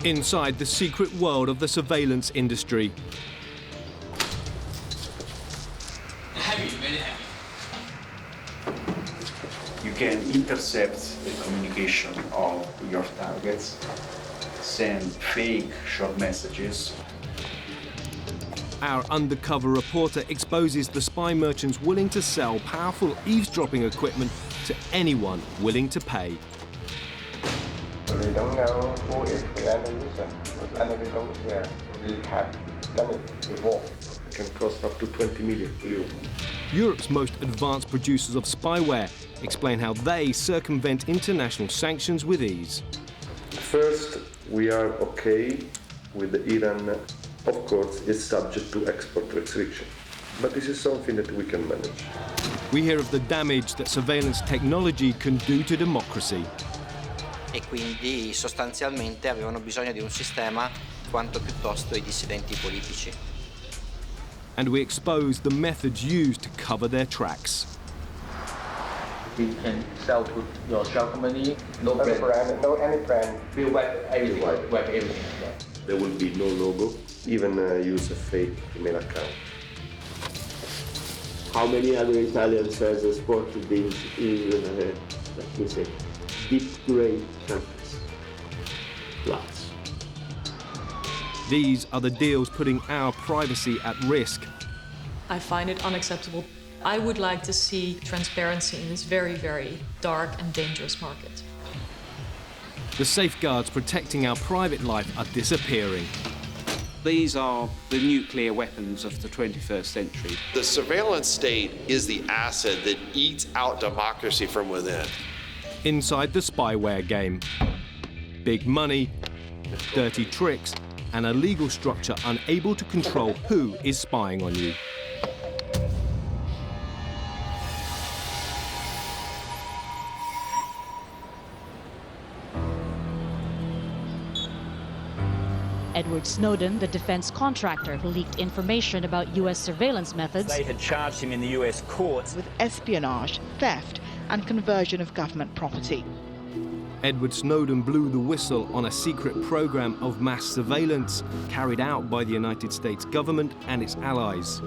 Inside the secret world of the surveillance industry. Heavy, very heavy. You can intercept the communication of your targets, send fake short messages. Our undercover reporter exposes the spy merchants willing to sell powerful eavesdropping equipment to anyone willing to pay. We don't know who is the end user, and we don't care. We have done it before. It can cost up to 20 million euros. Europe's most advanced producers of spyware explain how they circumvent international sanctions with ease. First, we are okay with Iran. Of course, it's subject to export restriction, but this is something that we can manage. We hear of the damage that surveillance technology can do to democracy. E quindi sostanzialmente avevano bisogno di un sistema quanto piuttosto i dissidenti politici. And we expose the methods used to cover their tracks. We can sell to your shell company, no No brand. brand, no any brand. We wipe everything, wipe everything. Yeah. There will be no logo, even use a fake email account. How many other Italians has exported these in, let me say, deep grade countries? Lots. These are the deals putting our privacy at risk. I find it unacceptable. I would like to see transparency in this very, very dark and dangerous market. The safeguards protecting our private life are disappearing. These are the nuclear weapons of the 21st century. The surveillance state is the acid that eats out democracy from within. Inside the spyware game. Big money, dirty tricks, and a legal structure unable to control who is spying on you. Edward Snowden, the defense contractor who leaked information about U.S. surveillance methods. They had charged him in the U.S. courts with espionage, theft, and conversion of government property. Edward Snowden blew the whistle on a secret program of mass surveillance carried out by the United States government and its allies.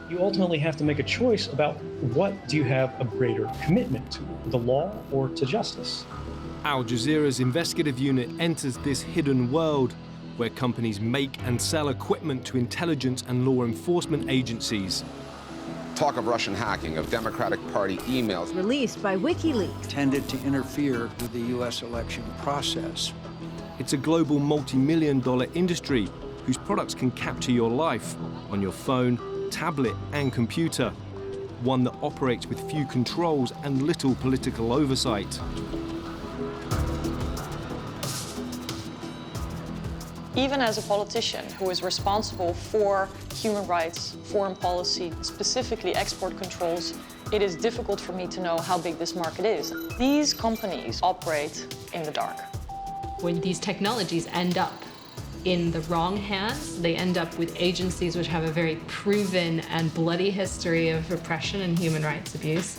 You ultimately have to make a choice about what do you have a greater commitment to, the law or to justice. Al Jazeera's investigative unit enters this hidden world where companies make and sell equipment to intelligence and law enforcement agencies. Talk of Russian hacking, of Democratic Party emails. Released by WikiLeaks. Tended to interfere with the U.S. election process. It's a global multi-million-dollar industry whose products can capture your life on your phone, tablet, and computer. One that operates with few controls and little political oversight. Even as a politician who is responsible for human rights, foreign policy, specifically export controls, it is difficult for me to know how big this market is. These companies operate in the dark. When these technologies end up in the wrong hands, they end up with agencies which have a very proven and bloody history of repression and human rights abuse.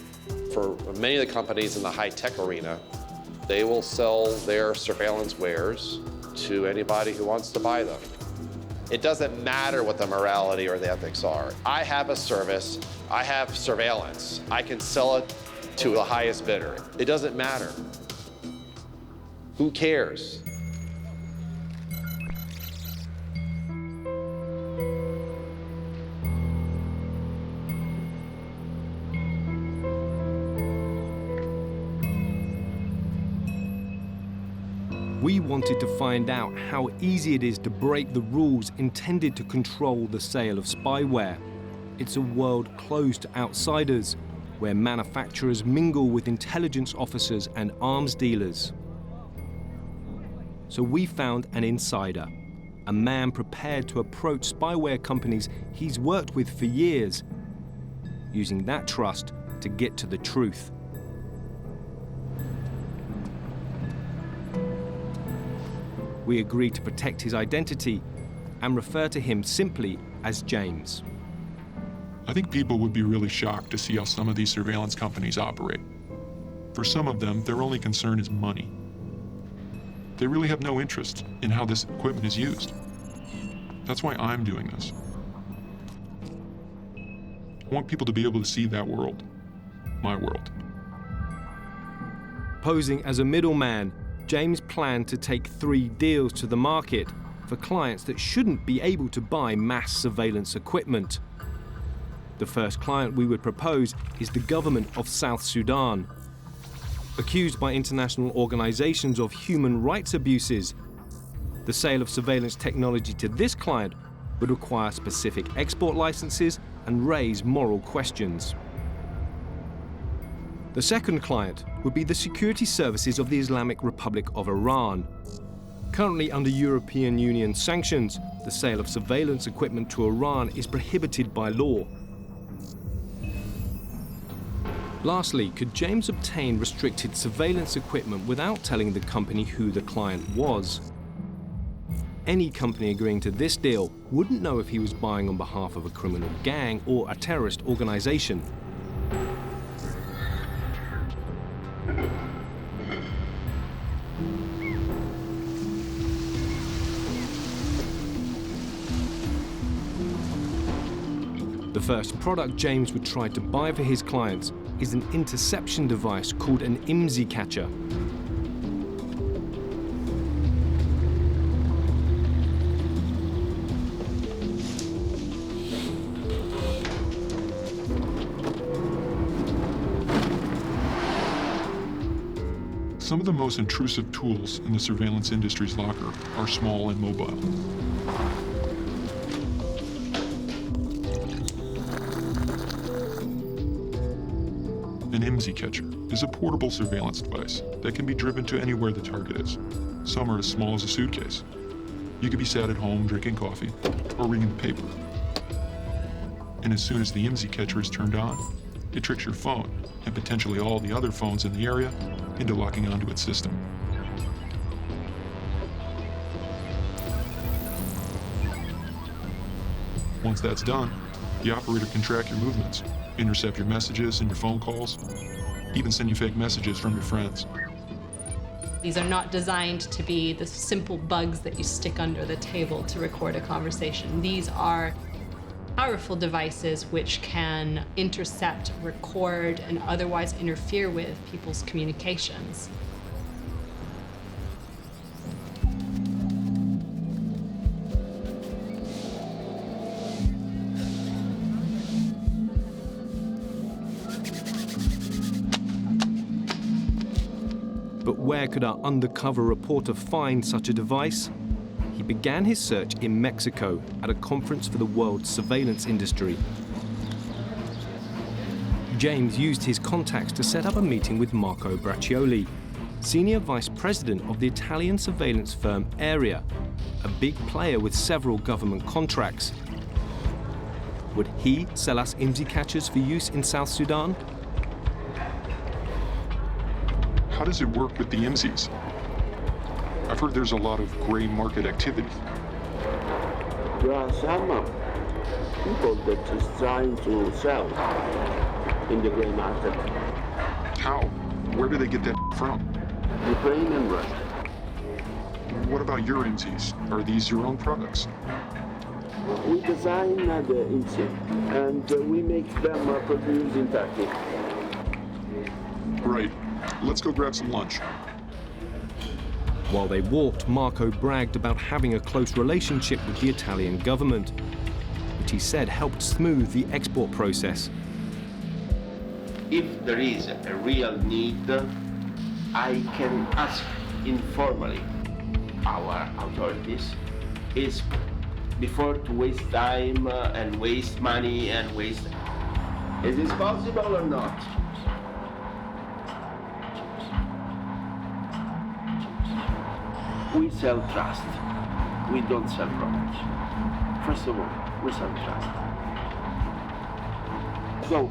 For many of the companies in the high-tech arena, they will sell their surveillance wares to anybody who wants to buy them. It doesn't matter what the morality or the ethics are. I have a service, I have surveillance. I can sell it to the highest bidder. It doesn't matter. Who cares? We wanted to find out how easy it is to break the rules intended to control the sale of spyware. It's a world closed to outsiders, where manufacturers mingle with intelligence officers and arms dealers. So we found an insider, a man prepared to approach spyware companies he's worked with for years, using that trust to get to the truth. We agreed to protect his identity and refer to him simply as James. I think people would be really shocked to see how some of these surveillance companies operate. For some of them, their only concern is money. They really have no interest in how this equipment is used. That's why I'm doing this. I want people to be able to see that world, my world. Posing as a middleman, James planned to take 3 deals to the market for clients that shouldn't be able to buy mass surveillance equipment. The first client we would propose is the government of South Sudan. Accused by international organizations of human rights abuses, the sale of surveillance technology to this client would require specific export licenses and raise moral questions. The second client would be the security services of the Islamic Republic of Iran. Currently under European Union sanctions, the sale of surveillance equipment to Iran is prohibited by law. Lastly, could James obtain restricted surveillance equipment without telling the company who the client was? Any company agreeing to this deal wouldn't know if he was buying on behalf of a criminal gang or a terrorist organization. The first product James would try to buy for his clients is an interception device called an IMSI catcher. Some of the most intrusive tools in the surveillance industry's locker are small and mobile. An IMSI catcher is a portable surveillance device that can be driven to anywhere the target is. Some are as small as a suitcase. You could be sat at home drinking coffee or reading the paper. And as soon as the IMSI catcher is turned on, it tricks your phone and potentially all the other phones in the area into locking onto its system. Once that's done, the operator can track your movements, intercept your messages and your phone calls, even send you fake messages from your friends. These are not designed to be the simple bugs that you stick under the table to record a conversation. These are powerful devices which can intercept, record, and otherwise interfere with people's communications. But where could our undercover reporter find such a device? He began his search in Mexico at a conference for the world's surveillance industry. James used his contacts to set up a meeting with Marco Braccioli, senior vice president of the Italian surveillance firm Area, a big player with several government contracts. Would he sell us IMSI catchers for use in South Sudan? How does it work with the IMSIs? I've heard there's a lot of gray market activity. There are some people that is trying to sell in the gray market. How? Where do they get that from? Ukraine and Russia. What about your IMSIs? Are these your own products? We design the IMSI and we make them produce in Turkey. Right. Let's go grab some lunch. While they walked, Marco bragged about having a close relationship with the Italian government, which he said helped smooth the export process. If there is a real need, I can ask informally our authorities is before to waste time and waste money and waste. Is this possible or not? We sell trust. We don't sell products. First of all, we sell trust. So,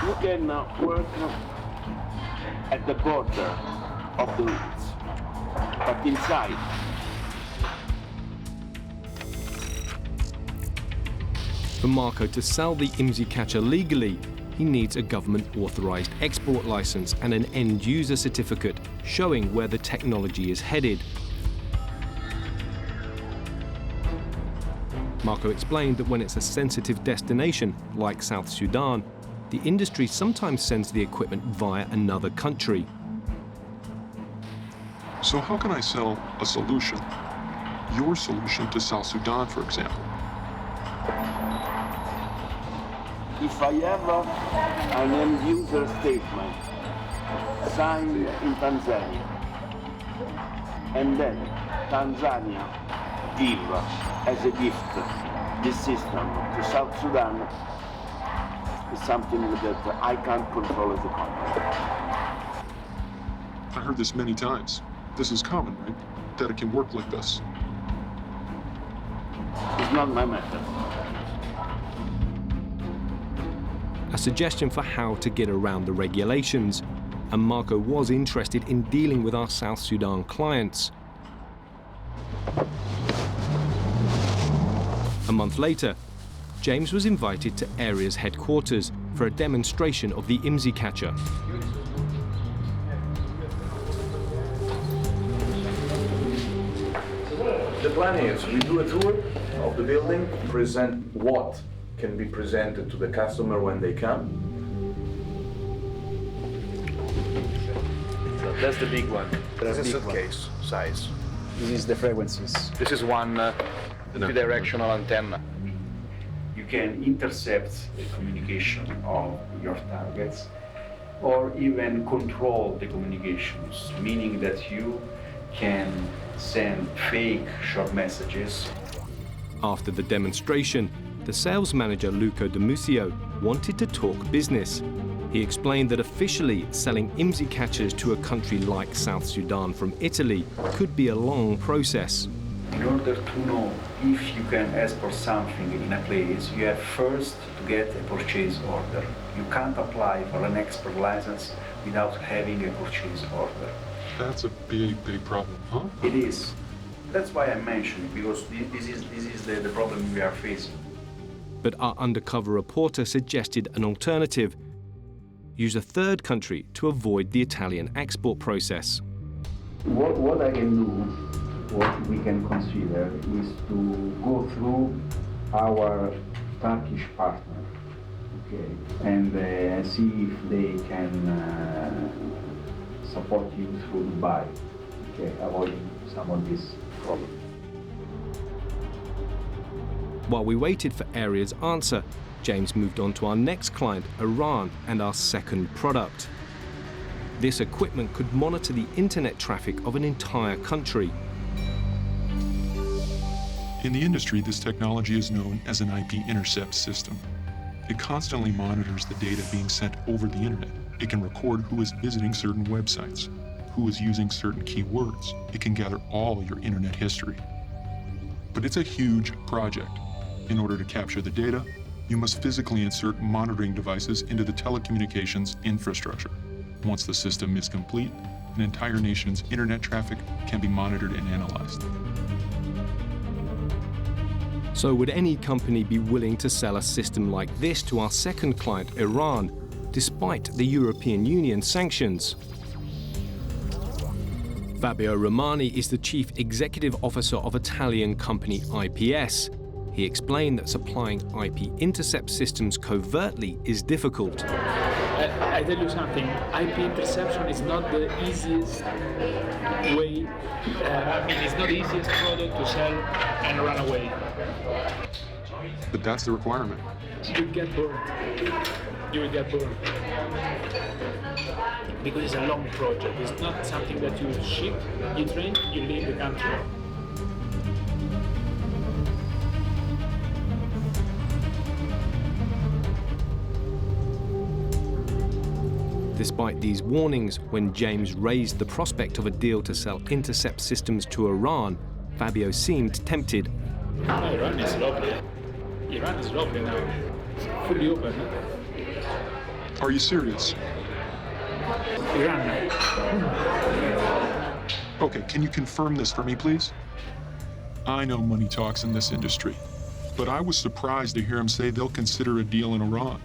you can work at the border of the woods, but inside. For Marco to sell the IMSI catcher legally, he needs a government-authorized export license and an end-user certificate showing where the technology is headed. Marco explained that when it's a sensitive destination, like South Sudan, the industry sometimes sends the equipment via another country. So how can I sell a solution? Your solution to South Sudan, for example. If I have an end user statement signed in Tanzania, and then Tanzania give as a gift this system to South Sudan, is something that I can't control as a company. I heard this many times. This is common, right? That it can work like this. It's not my method. A suggestion for how to get around the regulations, and Marco was interested in dealing with our South Sudan clients. A month later, James was invited to Area's headquarters for a demonstration of the IMSI catcher. The plan is we do a tour of the building, present what can be presented to the customer when they come. So that's the big one. That's a suitcase size. This is the frequencies. This is one bidirectional antenna. You can intercept the communication of your targets or even control the communications, meaning that you can send fake short messages. After the demonstration, the sales manager Luca De Musio wanted to talk business. He explained that officially selling IMSI catchers to a country like South Sudan from Italy could be a long process. In order to know if you can export something in a place, you have first to get a purchase order. You can't apply for an export license without having a purchase order. That's a big problem, huh? It is. That's why I mentioned it, because this is the problem we are facing. But our undercover reporter suggested an alternative. Use a third country to avoid the Italian export process. What I can do, what we can consider, is to go through our Turkish partner, okay, and see if they can support you through Dubai, okay, avoiding some of this problem. While we waited for Area's answer, James moved on to our next client, Iran, and our second product. This equipment could monitor the internet traffic of an entire country. In the industry, this technology is known as an IP intercept system. It constantly monitors the data being sent over the internet. It can record who is visiting certain websites, who is using certain keywords. It can gather all your internet history. But it's a huge project. In order to capture the data, you must physically insert monitoring devices into the telecommunications infrastructure. Once the system is complete, an entire nation's internet traffic can be monitored and analyzed. So would any company be willing to sell a system like this to our second client, Iran, despite the European Union sanctions? Fabio Romani is the Chief Executive Officer of Italian company IPS. He explained that supplying IP intercept systems covertly is difficult. I tell you something, IP interception is not the easiest way, it's not the easiest product to sell and run away. But that's the requirement. You will get burned. You will get burned. Because it's a long project. It's not something that you ship, you train, you leave the country. Despite these warnings, when James raised the prospect of a deal to sell intercept systems to Iran, Fabio seemed tempted. Iran is lovely. Iran is lovely now. It's fully open. Are you serious? Iran. Okay, can you confirm this for me, please? I know money talks in this industry, but I was surprised to hear him say they'll consider a deal in Iran.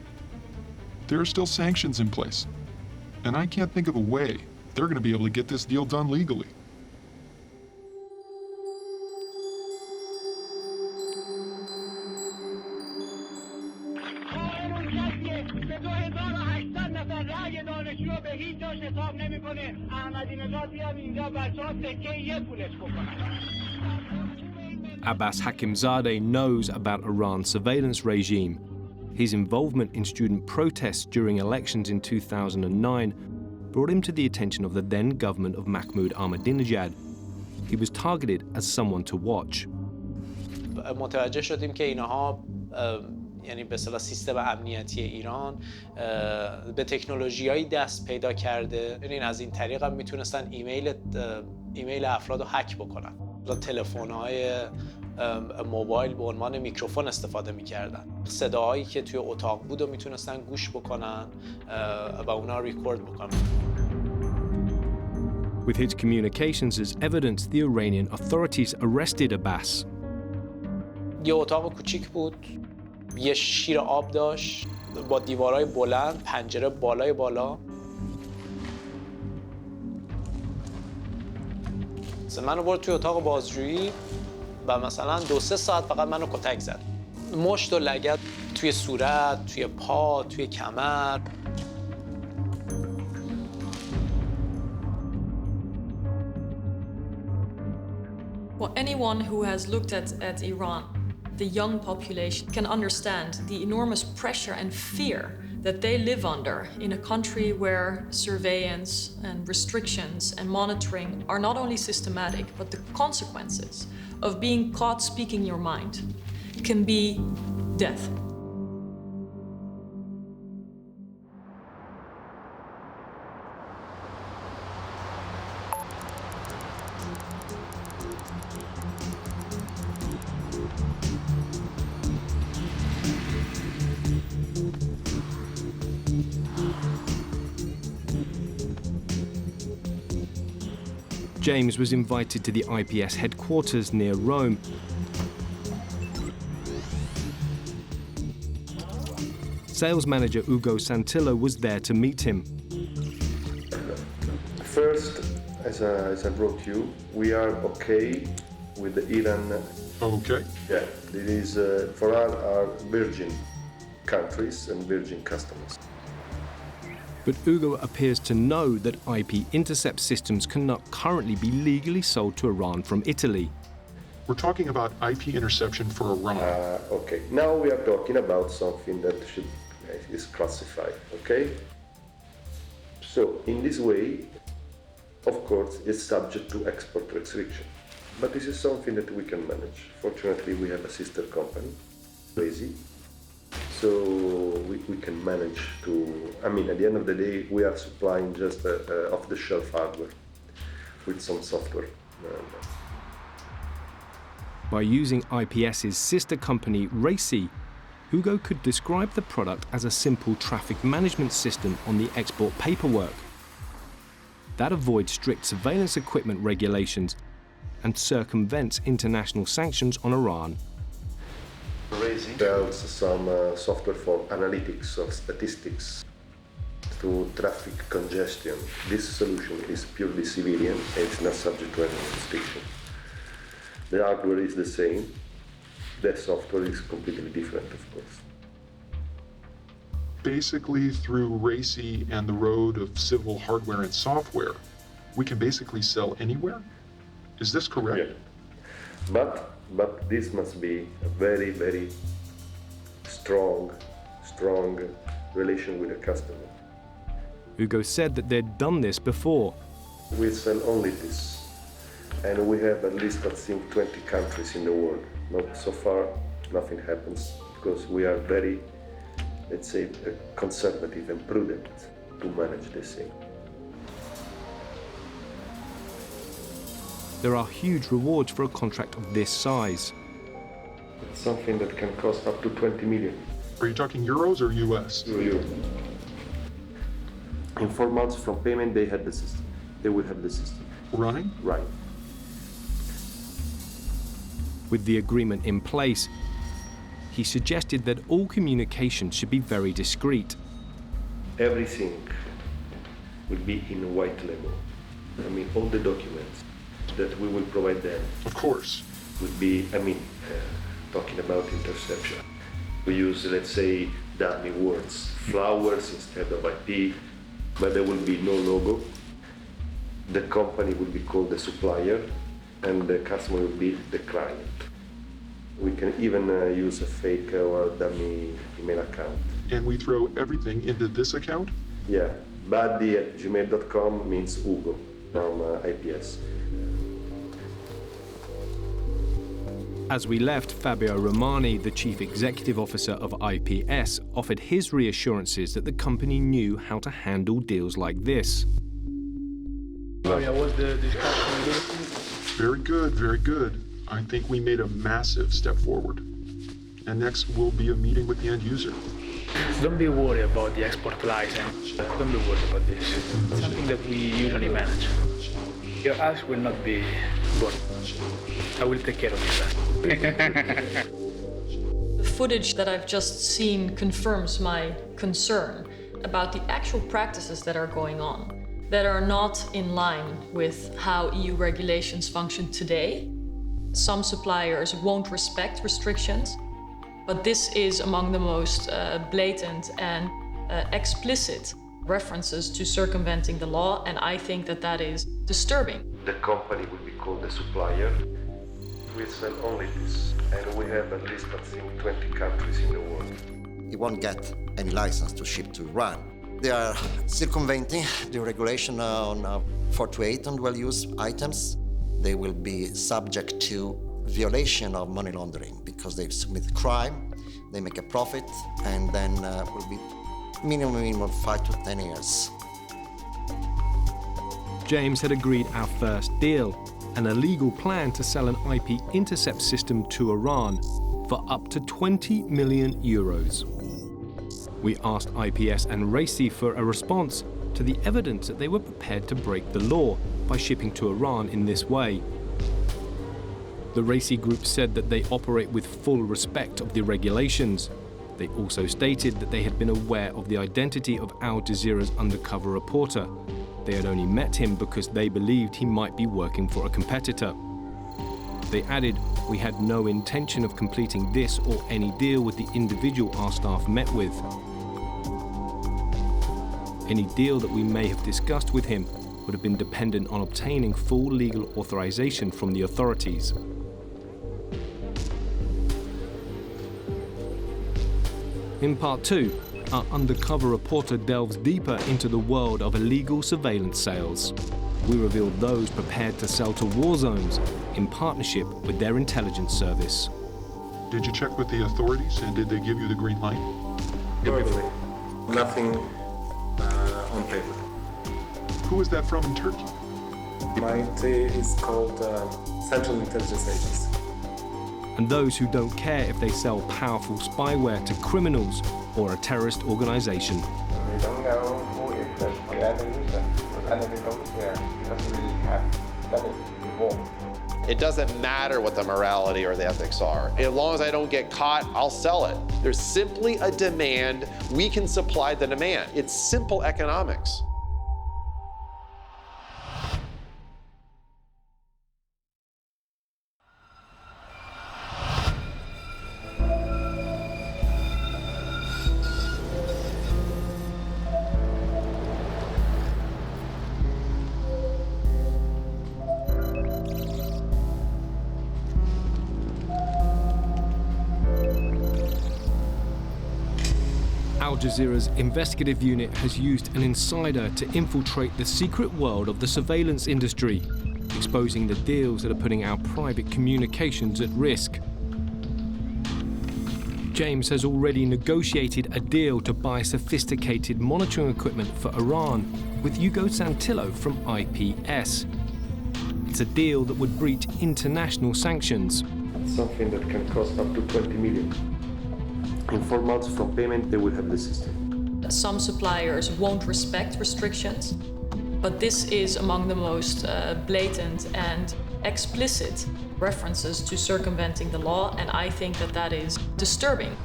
there are still sanctions in place. And I can't think of a way they're going to be able to get this deal done legally. Abbas Hakimzadeh knows about Iran's surveillance regime. His involvement in student protests during elections in 2009 brought him to the attention of the then government of Mahmoud Ahmadinejad. He was targeted as someone to watch. متوجه شدیم که اینها یعنی به اصطلاح سیستم امنیتی ایران به تکنولوژی‌های دست پیدا کرده. یعنی از این طریق هم میتونستن ایمیل افراد رو هک بکنن. تلفن‌های موبایل به عنوان میکروفون استفاده می‌کردن. صداهایی که توی اتاق بود رو میتونستن گوش بکنن و اونا ریکورد بکنن. With his communications as evidence, the Iranian authorities arrested Abbas. یه اتاق کوچیک بود، یه شیر آب داشت با دیوارهای بلند، پنجره بالای بالا. منو برد توی اتاق بازجویی و مثلا 2-3 ساعت فقط منو کتک زد. مشت و لگد توی صورت، توی پا، توی کمر. Well, anyone who has looked at Iran, the young population, can understand the enormous pressure and fear that they live under in a country where surveillance and restrictions and monitoring are not only systematic, but the consequences of being caught speaking your mind can be death. James was invited to the IPS headquarters near Rome. Sales manager Ugo Santillo was there to meet him. First, as I brought you, we are okay with the Iran. Okay. Yeah, it is for our virgin countries and virgin customers. But Ugo appears to know that IP intercept systems cannot currently be legally sold to Iran from Italy. We're talking about IP interception for Iran. Okay, now we are talking about something that is classified, okay? So, in this way, of course, it's subject to export restriction. But this is something that we can manage. Fortunately, we have a sister company, Ulazi. So we can manage to, I mean, at the end of the day, we are supplying just off-the-shelf hardware with some software. By using IPS's sister company, Racy, Ugo could describe the product as a simple traffic management system on the export paperwork. That avoids strict surveillance equipment regulations and circumvents international sanctions on Iran. Sells some software for analytics or statistics to traffic congestion. This solution is purely civilian and it's not subject to any restriction. The hardware is the same. The software is completely different, of course. Basically, through Racy and the road of civil hardware and software, we can basically sell anywhere? Is this correct? Yeah. But this must be a very, very strong relation with the customer. Ugo said that they'd done this before. We sell only this, and we have at least, I think, 20 countries in the world. Not so far, nothing happens because we are very, let's say, conservative and prudent to manage this thing. There are huge rewards for a contract of this size. It's something that can cost up to 20 million. Are you talking euros or US? Euro. In 4 months from payment, they had the system. They will have the system. Running? Right. With the agreement in place, he suggested that all communication should be very discreet. everything will be in white label. I mean, all the documents that we will provide them. Of course. Would be, talking about interception. We use, let's say, dummy words, flowers instead of IP, but there will be no logo. The company will be called the supplier, and the customer will be the client. We can even use a fake or dummy email account. And we throw everything into this account? Yeah, buddy@gmail.com means Ugo from IPS. As we left, Fabio Romani, the chief executive officer of IPS, offered his reassurances that the company knew how to handle deals like this. What's the discussion? Very good, very good. I think we made a massive step forward. And next will be a meeting with the end user. Don't be worried about the export license. Don't be worried about this. It's something that we usually manage. Your eyes will not be bored. I will take care of you. The footage that I've just seen confirms my concern about the actual practices that are going on, that are not in line with how EU regulations function today. Some suppliers won't respect restrictions, but this is among the most blatant and explicit references to circumventing the law, and I think that that is disturbing. The company will be called the supplier. We sell only this, and we have at least, I think, 20 countries in the world. You won't get any license to ship to Iran. They are circumventing the regulation on 428 on dual-use items. They will be subject to violation of money laundering because they submit a crime, they make a profit, and then will be minimum 5 to 10 years. James had agreed our first deal, an illegal plan to sell an IP intercept system to Iran for up to 20 million euros. We asked IPS and RACI for a response to the evidence that they were prepared to break the law by shipping to Iran in this way. The RACI group said that they operate with full respect of the regulations. They also stated that they had been aware of the identity of Al Jazeera's undercover reporter. They had only met him because they believed he might be working for a competitor. They added, "We had no intention of completing this or any deal with the individual our staff met with. Any deal that we may have discussed with him would have been dependent on obtaining full legal authorization from the authorities." In part 2, our undercover reporter delves deeper into the world of illegal surveillance sales. We reveal those prepared to sell to war zones in partnership with their intelligence service. Did you check with the authorities and did they give you the green light? Verbally. Nothing on paper. Who is that from in Turkey? It is called Central Intelligence Agency. And those who don't care if they sell powerful spyware to criminals or a terrorist organization. We don't know who is the end user, and we don't care because we have done it before. It doesn't matter what the morality or the ethics are. As long as I don't get caught, I'll sell it. There's simply a demand. We can supply the demand. It's simple economics. Al Jazeera's investigative unit has used an insider to infiltrate the secret world of the surveillance industry, exposing the deals that are putting our private communications at risk. James has already negotiated a deal to buy sophisticated monitoring equipment for Iran with Hugo Santillo from IPS. It's a deal that would breach international sanctions. Something that can cost up to 20 million. In 4 months from payment, they will have the system. Some suppliers won't respect restrictions, but this is among the most blatant and explicit references to circumventing the law, and I think that that is disturbing.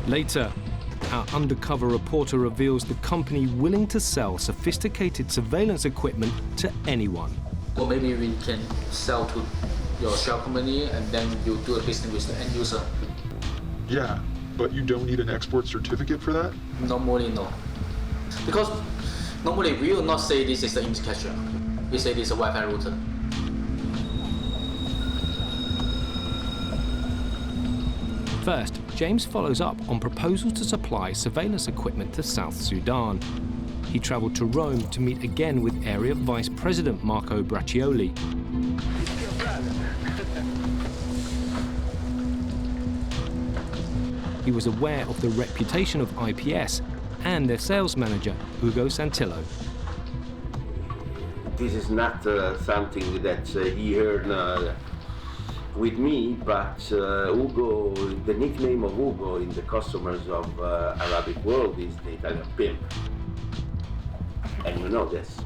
Later, Our undercover reporter reveals the company willing to sell sophisticated surveillance equipment to anyone. Or maybe we can sell to your shell company and then you do a business with the end user. Yeah, but you don't need an export certificate for that? Normally, no. Because normally we will not say this is the image catcher. We say this is a Wi-Fi router. First, James follows up on proposals to supply surveillance equipment to South Sudan. He travelled to Rome to meet again with Area Vice President Marco Braccioli. He was aware of the reputation of IPS and their sales manager, Ugo Santillo. This is not something that he heard with me, but Ugo, the nickname of Ugo in the customers of Arabic world is the Italian pimp. And you know this.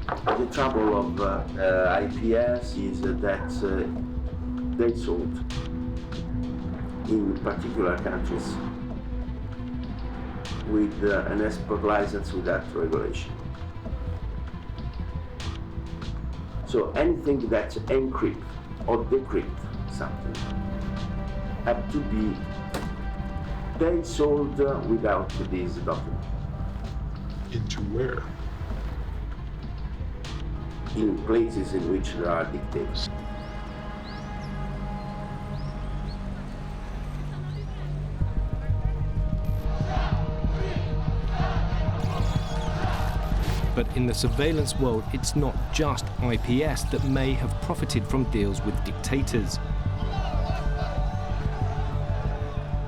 The trouble of IPS is that they sold in particular countries with an export license without regulation. So anything that encrypt or decrypt something have to be they sold without this document. Into where? In places in which there are dictators. But in the surveillance world, it's not just IPS that may have profited from deals with dictators.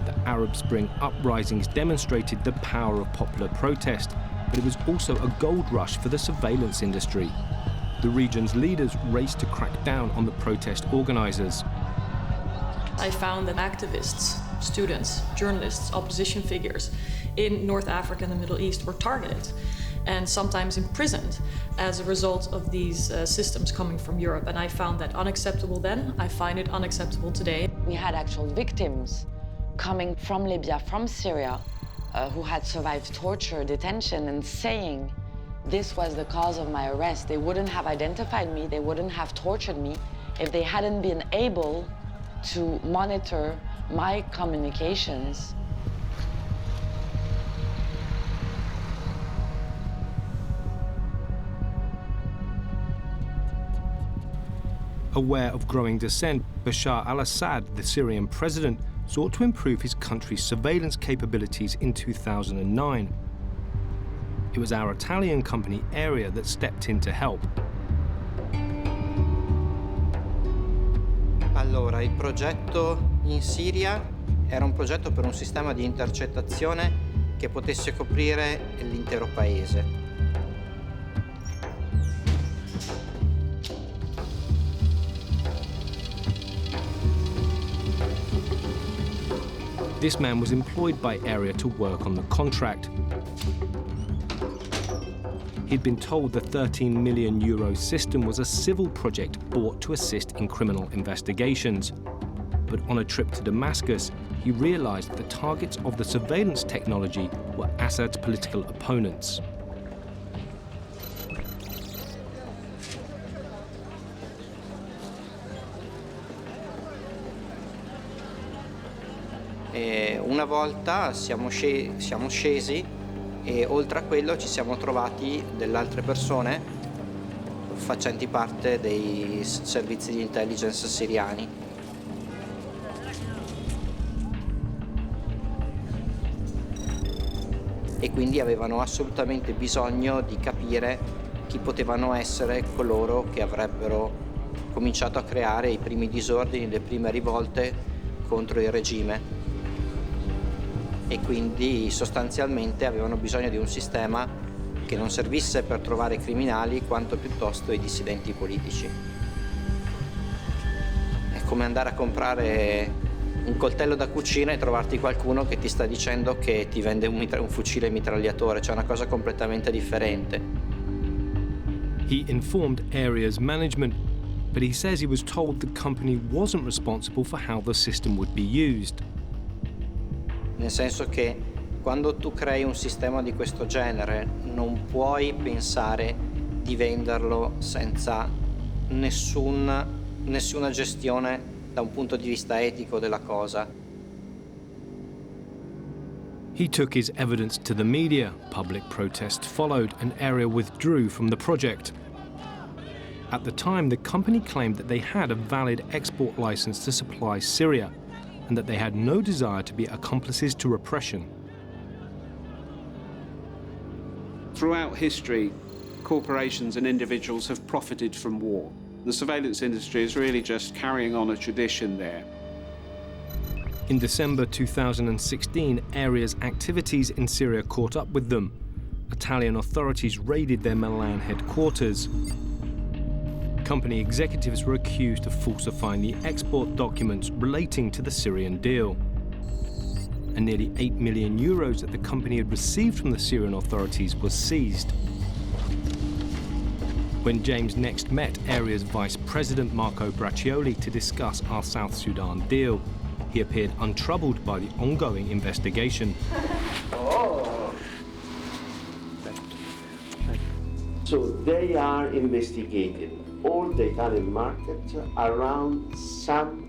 The Arab Spring uprisings demonstrated the power of popular protest, but it was also a gold rush for the surveillance industry. The region's leaders raced to crack down on the protest organizers. I found that activists, students, journalists, opposition figures in North Africa and the Middle East were targeted and sometimes imprisoned as a result of these systems coming from Europe. And I found that unacceptable then. I find it unacceptable today. We had actual victims coming from Libya, from Syria, who had survived torture, detention, and saying this was the cause of my arrest. They wouldn't have identified me, they wouldn't have tortured me if they hadn't been able to monitor my communications. Aware of growing dissent, Bashar al-Assad, the Syrian president, sought to improve his country's surveillance capabilities in 2009. It was our Italian company, Area, that stepped in to help. Allora, il progetto in Siria era un progetto per un sistema di intercettazione che potesse coprire l'intero paese. This man was employed by Area to work on the contract. He'd been told the €13 million system was a civil project bought to assist in criminal investigations. But on a trip to Damascus, he realized the targets of the surveillance technology were Assad's political opponents. Una volta siamo scesi e oltre a quello ci siamo trovati delle altre persone facenti parte dei servizi di intelligence siriani. E quindi avevano assolutamente bisogno di capire chi potevano essere coloro che avrebbero cominciato a creare i primi disordini, le prime rivolte contro il regime. E quindi sostanzialmente avevano bisogno di un sistema che non servisse per trovare i criminali quanto piuttosto i dissidenti politici. È come andare a comprare un coltello da cucina e trovarti qualcuno che ti sta dicendo che ti vende un fucile mitragliatore, cioè una cosa completamente differente. He informed Area's management, but he says he was told the company wasn't responsible for how the system would be used. Nel senso che quando tu crei un sistema di questo genere non puoi pensare di venderlo senza nessuna gestione da un punto di vista etico della cosa. He took his evidence to the media. Public protests followed, and Area withdrew from the project. At the time, the company claimed that they had a valid export license to supply Syria, and that they had no desire to be accomplices to repression. Throughout history, corporations and individuals have profited from war. The surveillance industry is really just carrying on a tradition there. In December 2016, Area's activities in Syria caught up with them. Italian authorities raided their Milan headquarters. Company executives were accused of falsifying the export documents relating to the Syrian deal. And nearly 8 million euros that the company had received from the Syrian authorities was seized. When James next met Area's Vice President Marco Braccioli to discuss our South Sudan deal, he appeared untroubled by the ongoing investigation. Oh. So they are investigating all the Italian market around some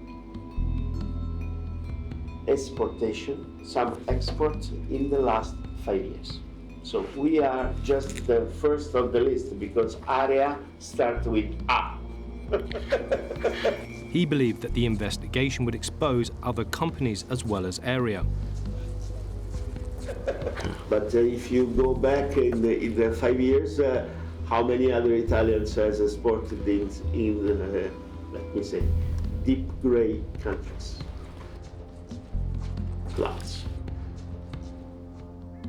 exportation, some exports in the last 5 years. So we are just the first on the list because Area starts with A. He believed that the investigation would expose other companies as well as Area. But if you go back in the 5 years, how many other Italians has exported in let me say, deep gray countries? Lots.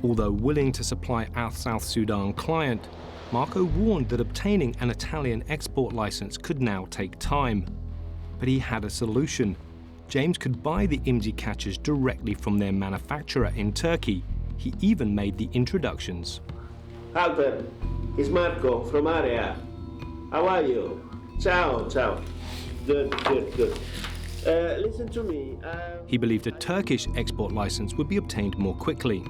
Although willing to supply our South Sudan client, Marco warned that obtaining an Italian export license could now take time. But he had a solution. James could buy the IMSI catchers directly from their manufacturer in Turkey. He even made the introductions. Alper, it's Marco from Area. How are you? Ciao, ciao. Good. Listen to me. He believed a Turkish export license would be obtained more quickly.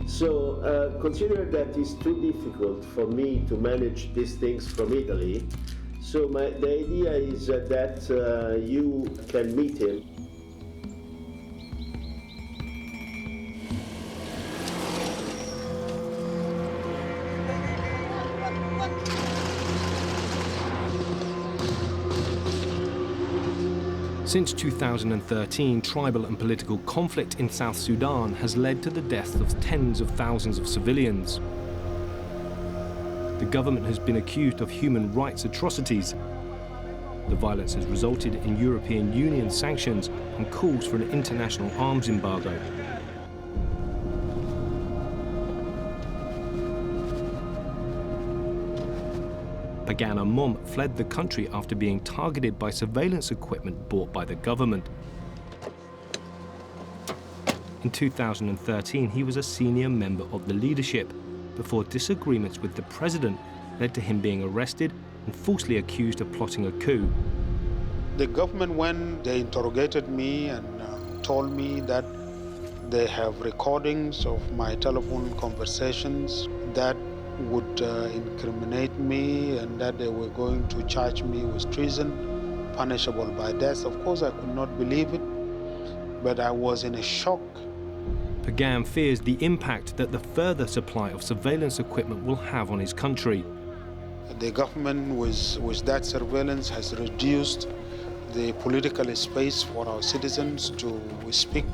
So consider that it's too difficult for me to manage these things from Italy. So the idea is that you can meet him. Since 2013, tribal and political conflict in South Sudan has led to the deaths of tens of thousands of civilians. The government has been accused of human rights atrocities. The violence has resulted in European Union sanctions and calls for an international arms embargo. Pagana Mom fled the country after being targeted by surveillance equipment bought by the government. In 2013, he was a senior member of the leadership before disagreements with the president led to him being arrested and falsely accused of plotting a coup. The government, when they interrogated me and told me that they have recordings of my telephone conversations that would incriminate me and that they were going to charge me with treason, punishable by death. Of course, I could not believe it, but I was in a shock. Pagam fears the impact that the further supply of surveillance equipment will have on his country. The government, with that surveillance, has reduced the political space for our citizens to speak.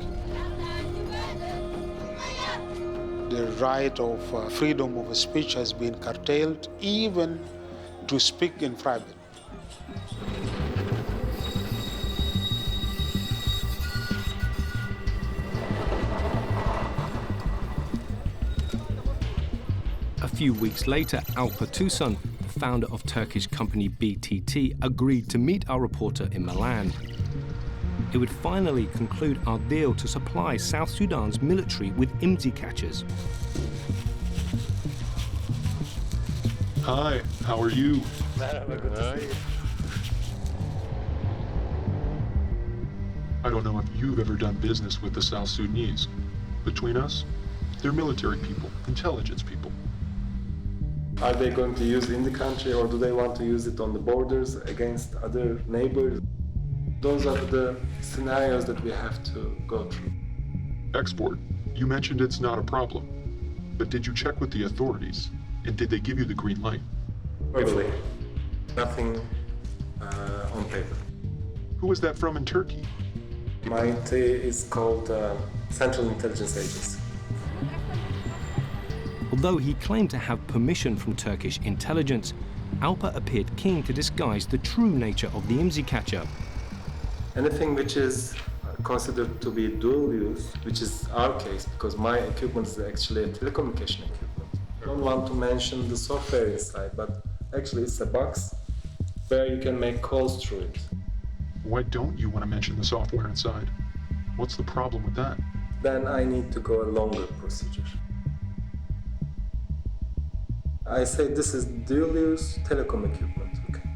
The right of freedom of speech has been curtailed, even to speak in private. A few weeks later, Alper Tusan, the founder of Turkish company BTT, agreed to meet our reporter in Milan. It would finally conclude our deal to supply South Sudan's military with IMSI catchers. Hi, how are you? Merhaba, good to see you. I don't know if you've ever done business with the South Sudanese. Between us, they're military people, intelligence people. Are they going to use it in the country, or do they want to use it on the borders against other neighbors? Those are the scenarios that we have to go through. Export. You mentioned it's not a problem. But did you check with the authorities? And did they give you the green light? Verbally. Nothing on paper. Who was that from in Turkey? MIT is called Central Intelligence Agency. Although he claimed to have permission from Turkish intelligence, Alper appeared keen to disguise the true nature of the IMSI catcher. Anything which is considered to be dual use, which is our case, because my equipment is actually a telecommunication equipment. I don't want to mention the software inside, but actually it's a box where you can make calls through it. Why don't you want to mention the software inside? What's the problem with that? Then I need to go a longer procedure. I say this is dual-use telecom equipment, okay?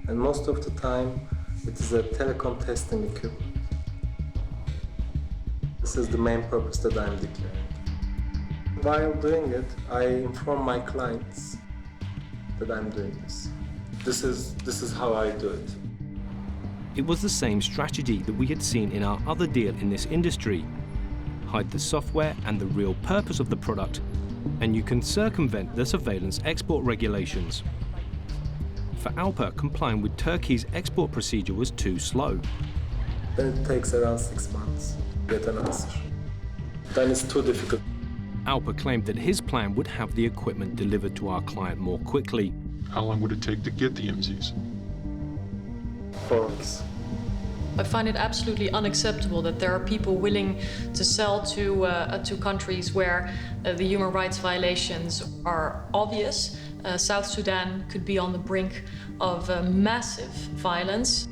And most of the time, it is a telecom testing equipment. This is the main purpose that I'm declaring. While doing it, I inform my clients that I'm doing this. This is how I do it. It was the same strategy that we had seen in our other deal in this industry. Hide the software and the real purpose of the product, and you can circumvent the surveillance export regulations. For Alper, complying with Turkey's export procedure was too slow. Then it takes around 6 months to get an answer. Then it's too difficult. Alper claimed that his plan would have the equipment delivered to our client more quickly. How long would it take to get the IMSIs? 4 weeks. I find it absolutely unacceptable that there are people willing to sell to countries where the human rights violations are obvious. South Sudan could be on the brink of massive violence.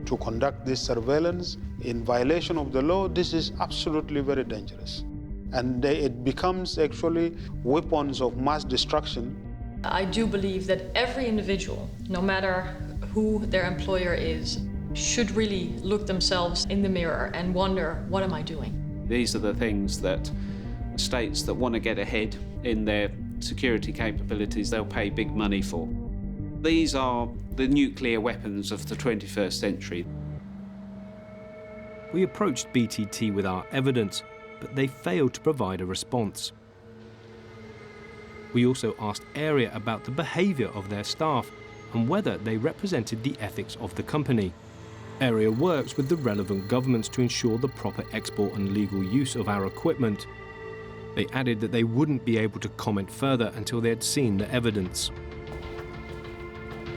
To conduct this surveillance in violation of the law, this is absolutely very dangerous. And it becomes actually weapons of mass destruction. I do believe that every individual, no matter who their employer is, should really look themselves in the mirror and wonder, what am I doing? These are the things that states that want to get ahead in their security capabilities, they'll pay big money for. These are the nuclear weapons of the 21st century. We approached BTT with our evidence, but they failed to provide a response. We also asked Area about the behavior of their staff and whether they represented the ethics of the company. Area works with the relevant governments to ensure the proper export and legal use of our equipment. They added that they wouldn't be able to comment further until they had seen the evidence.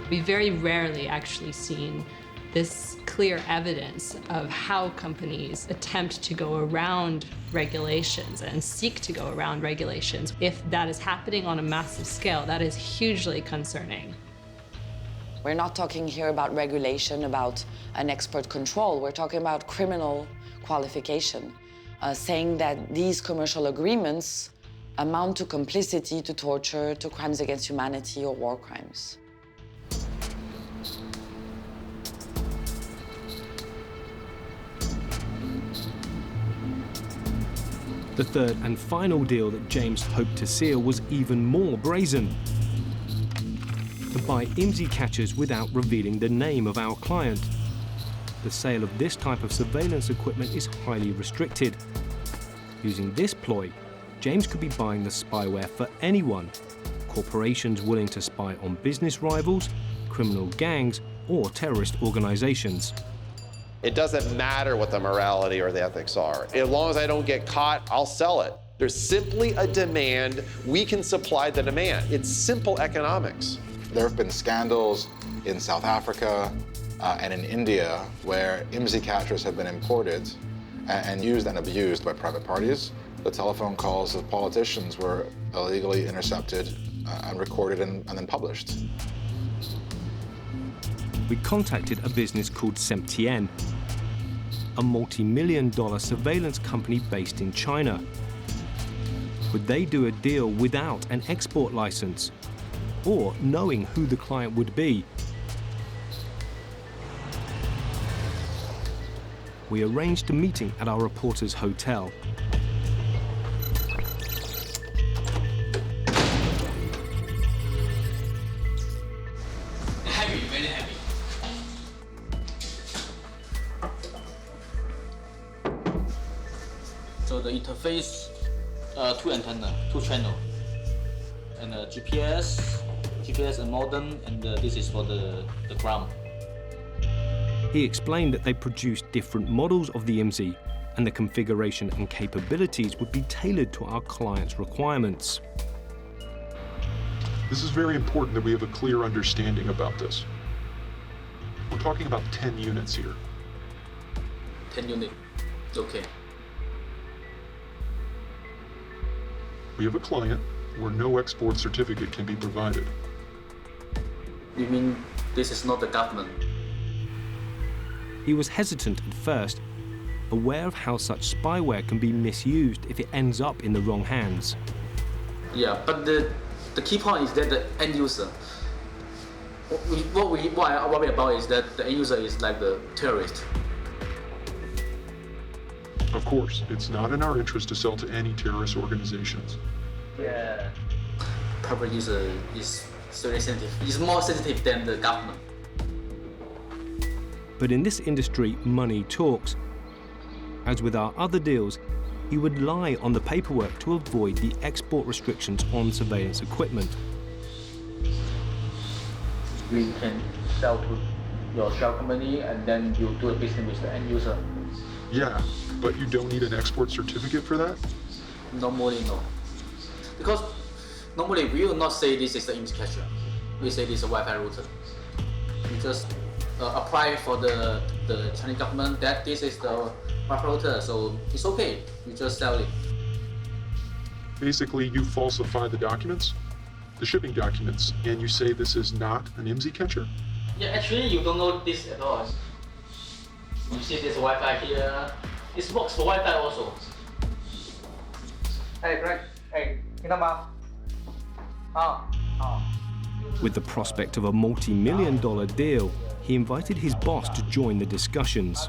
We've very rarely actually seen this clear evidence of how companies attempt to go around regulations and seek to go around regulations. If that is happening on a massive scale, that is hugely concerning. We're not talking here about regulation, about an export control. We're talking about criminal qualification, saying that these commercial agreements amount to complicity, to torture, to crimes against humanity or war crimes. The third and final deal that James hoped to seal was even more brazen: to buy IMSI catchers without revealing the name of our client. The sale of this type of surveillance equipment is highly restricted. Using this ploy, James could be buying the spyware for anyone: corporations willing to spy on business rivals, criminal gangs, or terrorist organizations. It doesn't matter what the morality or the ethics are. As long as I don't get caught, I'll sell it. There's simply a demand. We can supply the demand. It's simple economics. There have been scandals in South Africa and in India where IMSI catchers have been imported and used and abused by private parties. The telephone calls of politicians were illegally intercepted and recorded and then published. We contacted a business called Sankcije, a multi-million-dollar surveillance company based in China. Would they do a deal without an export license, or knowing who the client would be? we arranged a meeting at our reporter's hotel. Heavy, very heavy. So the interface, two antenna, two channel, and GPS and modem, and this is for the ground. He explained that they produced different models of the IMSI, and the configuration and capabilities would be tailored to our clients' requirements. This is very important that we have a clear understanding about this. We're talking about 10 units here. 10 units, okay. We have a client where no export certificate can be provided. You mean this is not the government? He was hesitant at first, aware of how such spyware can be misused if it ends up in the wrong hands. Yeah, but the key point is that the end user. What I worry about is that the end user is like the terrorist. Of course, it's not in our interest to sell to any terrorist organizations. Yeah. Private user is very sensitive. It's more sensitive than the government. But in this industry, money talks. As with our other deals, he would lie on the paperwork to avoid the export restrictions on surveillance equipment. We can sell to your shell company and then you do a business with the end user. Yeah, but you don't need an export certificate for that? Normally, no. Because normally we will not say this is the IMSI catcher. We say this is a Wi-Fi router. We just apply for the Chinese government that this is the Wi-Fi router, so it's okay. We just sell it. Basically, you falsify the documents, the shipping documents, and you say this is not an IMSI catcher? Yeah, actually you don't know this at all. You see this Wi-Fi here. It works for Wi-Fi also. Hey, Greg. Hey, With the prospect of a multi-million-dollar deal, he invited his boss to join the discussions.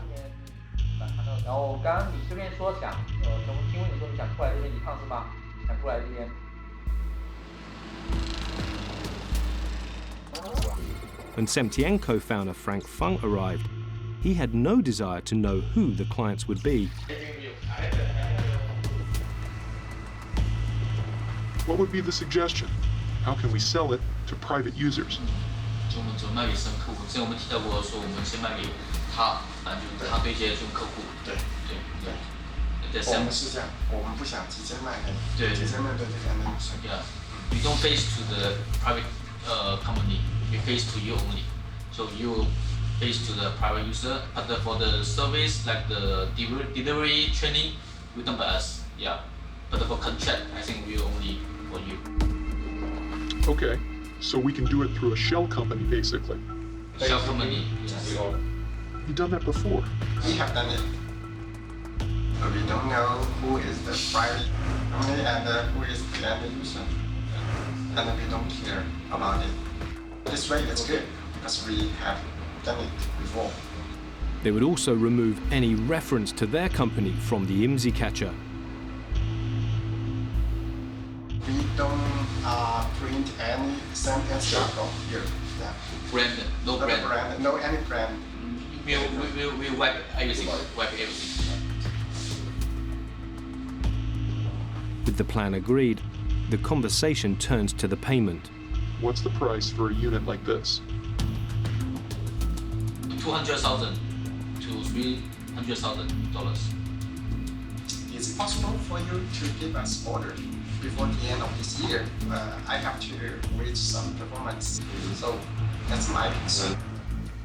When Semtian co-founder Frank Fung arrived, he had no desire to know who the clients would be. What would be the suggestion? How can we sell it to private users? We don't face to the private company, we face to you only. So you face to the private user, but for the service like the delivery training, we don't buy us. Yeah, but for contract, I think we only for you. Okay, so we can do it through a shell company, basically. Shell company. Yes. You've done that before. We have done it. But we don't know who is the private company and who is the end user. And we don't care about it. This way it's good because we have done it before. They would also remove any reference to their company from the IMSI catcher. We don't print any sentence logo here. Yeah. Brand, no brand. No any brand. We wipe everything. With the plan agreed, the conversation turns to the payment. What's the price for a unit like this? $200,000 to $300,000. It's possible for you to give us order before the end of this year. I have to reach some performance, so that's my concern.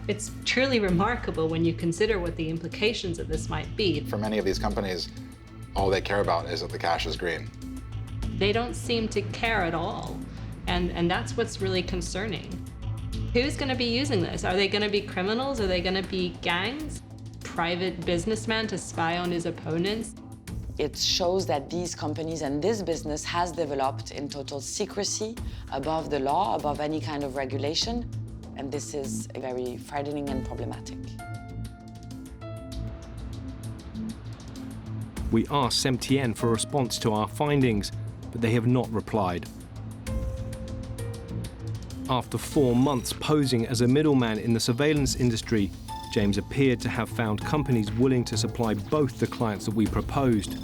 It's truly remarkable when you consider what the implications of this might be. For many of these companies, all they care about is that the cash is green. They don't seem to care at all, and that's what's really concerning. Who's going to be using this? Are they going to be criminals? Are they going to be gangs? Private businessman to spy on his opponents? It shows that these companies and this business has developed in total secrecy, above the law, above any kind of regulation, and this is very frightening and problematic. We asked Sankcije for a response to our findings, but they have not replied. After 4 months posing as a middleman in the surveillance industry, James appeared to have found companies willing to supply both the clients that we proposed,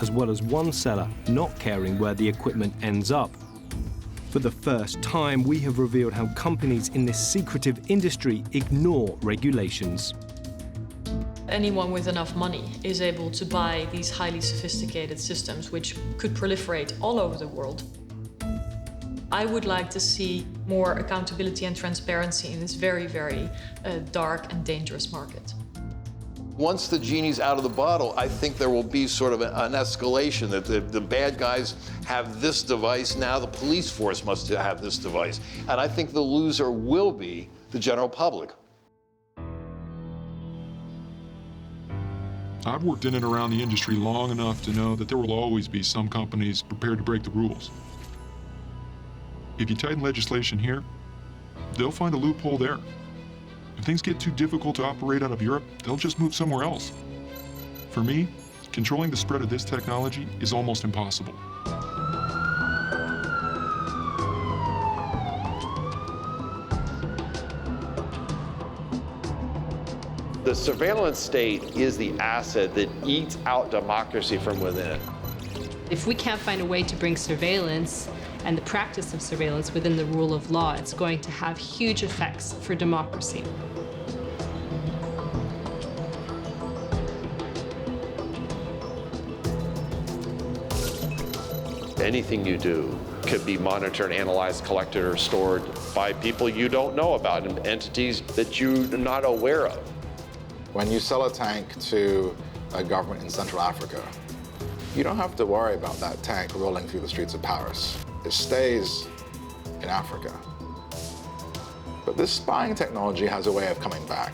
as well as one seller not caring where the equipment ends up. For the first time, we have revealed how companies in this secretive industry ignore regulations. Anyone with enough money is able to buy these highly sophisticated systems which could proliferate all over the world. I would like to see more accountability and transparency in this very, very dark and dangerous market. Once the genie's out of the bottle, I think there will be sort of an escalation that the bad guys have this device, now the police force must have this device. And I think the loser will be the general public. I've worked in and around the industry long enough to know that there will always be some companies prepared to break the rules. If you tighten legislation here, they'll find a loophole there. If things get too difficult to operate out of Europe, they'll just move somewhere else. For me, controlling the spread of this technology is almost impossible. The surveillance state is the asset that eats out democracy from within. If we can't find a way to bring surveillance and the practice of surveillance within the rule of law, it's going to have huge effects for democracy. Anything you do could be monitored, analyzed, collected, or stored by people you don't know about and entities that you're not aware of. When you sell a tank to a government in Central Africa, you don't have to worry about that tank rolling through the streets of Paris. It stays in Africa. But this spying technology has a way of coming back.